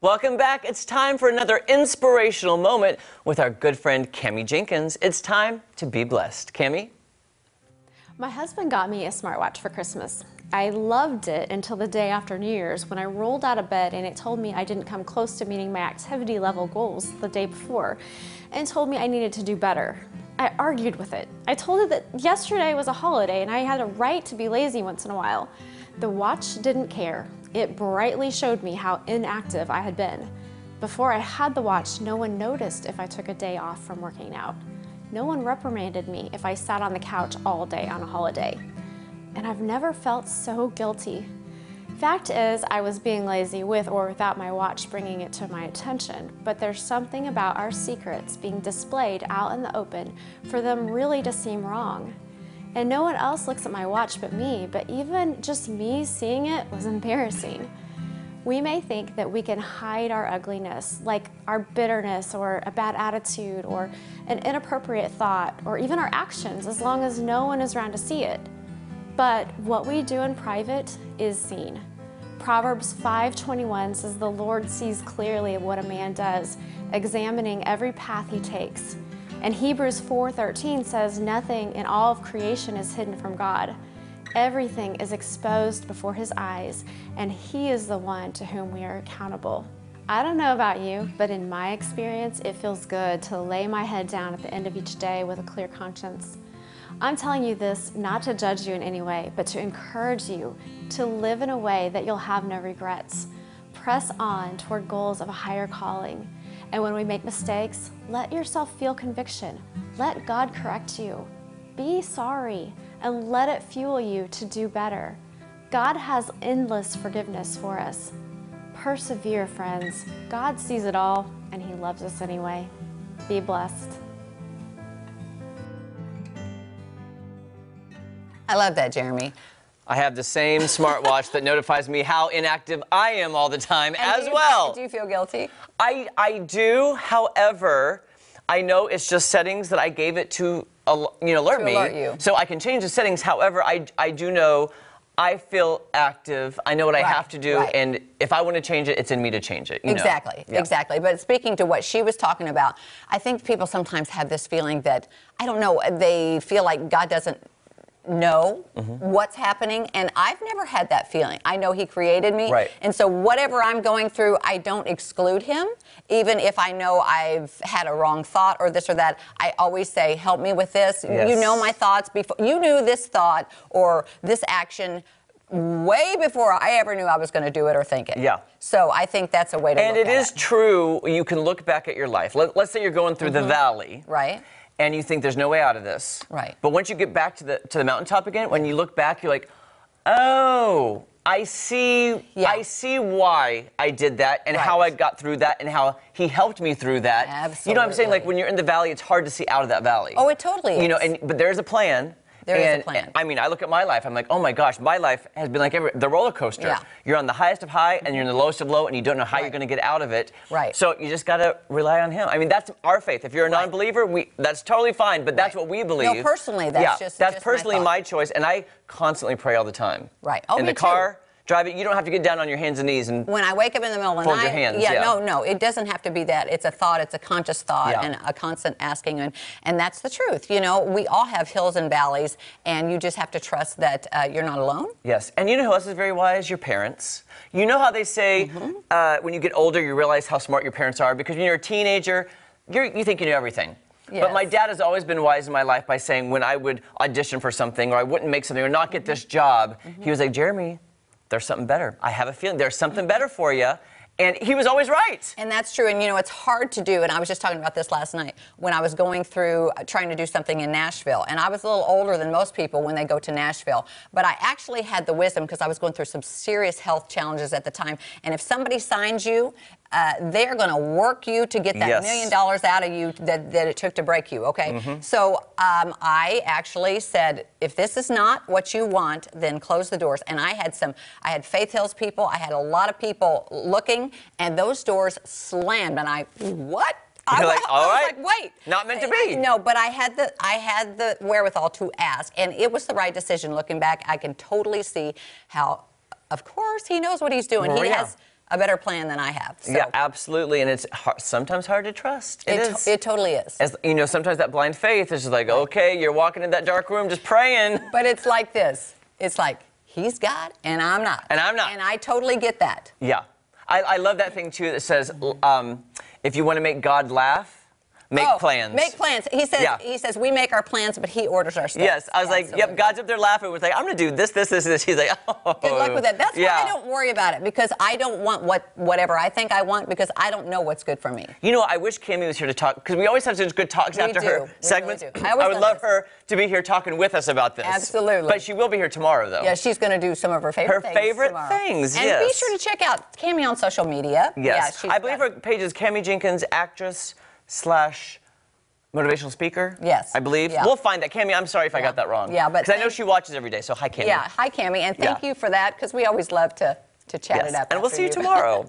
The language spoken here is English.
Welcome back. It's time for another inspirational moment with our good friend Cami Jenkins. It's time to be blessed. Cami? My husband got me a smartwatch for Christmas. I loved it until the day after New Year's when I rolled out of bed and it told me I didn't come close to meeting my activity level goals the day before and told me I needed to do better. I argued with it. I told it that yesterday was a holiday and I had a right to be lazy once in a while. The watch didn't care. It brightly showed me how inactive I had been. Before I had the watch, no one noticed if I took a day off from working out. No one reprimanded me if I sat on the couch all day on a holiday. And I've never felt so guilty. Fact is, I was being lazy with or without my watch bringing it to my attention, but there's something about our secrets being displayed out in the open for them really to seem wrong. And no one else looks at my watch but me, but even just me seeing it was embarrassing. We may think that we can hide our ugliness, like our bitterness or a bad attitude or an inappropriate thought or even our actions, as long as no one is around to see it. But what we do in private is seen. Proverbs 5:21 says the Lord sees clearly what a man does, examining every path he takes. And Hebrews 4:13 says nothing in all of creation is hidden from God. Everything is exposed before his eyes, and he is the one to whom we are accountable. I don't know about you, but in my experience, it feels good to lay my head down at the end of each day with a clear conscience. I'm telling you this not to judge you in any way, but to encourage you to live in a way that you'll have no regrets. Press on toward goals of a higher calling. And when we make mistakes, let yourself feel conviction. Let God correct you. Be sorry and let it fuel you to do better. God has endless forgiveness for us. Persevere, friends. God sees it all and he loves us anyway. Be blessed. I love that, Jeremy. I have the same smartwatch that notifies me how inactive I am all the time as well. Do you feel guilty? I do. However, I know it's just settings that I gave it to alert me. Alert you. So I can change the settings. However, I do know I feel active. I know what I have to do. Right. And if I want to change it, it's in me to change it. Exactly. Yeah. Exactly. But speaking to what she was talking about, I think people sometimes have this feeling that, I don't know, they feel like God doesn't know what's happening, and I've never had that feeling. I know he created me, and so whatever I'm going through, I don't exclude him. Even if I know I've had a wrong thought or this or that, I always say, help me with this. Yes. You know my thoughts before you knew this thought or this action way before I ever knew I was going to do it or think it. Yeah. So I think that's a way to look at it. And it is true, you can look back at your life. Let's say you're going through the valley. Right. And you think there's no way out of this. Right. But once you get back to the mountaintop again, when you look back, you're like, oh, I see why I did that and how I got through that and how he helped me through that. Absolutely. You know what I'm saying? Like when you're in the valley, it's hard to see out of that valley. Oh, it totally is. You know, but there's a plan. There is a plan. I mean, I look at my life, I'm like, oh my gosh, my life has been like the roller coaster. Yeah. You're on the highest of high and you're in the lowest of low and you don't know how you're going to get out of it. Right. So you just got to rely on him. I mean, that's our faith. If you're a non-believer, that's totally fine, but that's what we believe. No, personally, that's that's just personally my choice, and I constantly pray all the time. Right. Oh, in me the car. Driving, you don't have to get down on your hands and knees and when I wake up in the middle of the fold night, your hands. No, it doesn't have to be that. It's a thought, it's a conscious thought, and a constant asking, and that's the truth. You know, we all have hills and valleys, and you just have to trust that you're not alone. Yes, and you know who else is very wise? Your parents. You know how they say when you get older, you realize how smart your parents are because when you're a teenager, you think you know everything. Yes. But my dad has always been wise in my life by saying when I would audition for something or I wouldn't make something or not get this job, he was like, Jeremy, there's something better. I have a feeling there's something better for you. And he was always right. And that's true. And, you know, it's hard to do. And I was just talking about this last night when I was going through trying to do something in Nashville. And I was a little older than most people when they go to Nashville. But I actually had the wisdom because I was going through some serious health challenges at the time. And if somebody signs you, they're going to work you to get that $1 million out of you that it took to break you, okay? So I actually said, if this is not what you want, then close the doors. And I had Faith Hills people, I had a lot of people looking, and those doors slammed. And what? You're like, all right, I was like, wait, not meant to be. No, but I had the wherewithal to ask, and it was the right decision. Looking back, I can totally see how, of course, he knows what he's doing. He has a better plan than I have. So. Yeah, absolutely, and it's sometimes hard to trust. It is. It totally is. As you know, sometimes that blind faith is just like, okay, you're walking in that dark room just praying. But it's like this. It's like, he's God, and I'm not. And I'm not. And I totally get that. Yeah. I love that thing, too, that says, if you want to make God laugh, make plans. Make plans. He says we make our plans, but he orders our steps. Yes, I was like, yep, God's up there laughing. We're like, I'm going to do this, this, this, this. He's like, oh. Good luck with that. That's why I don't worry about it, because I don't want whatever I think I want, because I don't know what's good for me. You know, I wish Cami was here to talk, because we always have such good talks after her segments. Really do. I would love her to be here talking with us about this. Absolutely. But she will be here tomorrow, though. Yeah, she's going to do some of her favorite things tomorrow. things, and yes. be sure to check out Cami on social media. Yes. Yeah, I believe her page is Cami Jenkins, actress / motivational speaker? Yes. I believe. Yeah. We'll find that. Cami, I'm sorry if I got that wrong. Yeah, but because I know she watches every day, so hi, Cami. Yeah, hi, Cami, and thank you for that, because we always love to chat it up. And we'll see you tomorrow.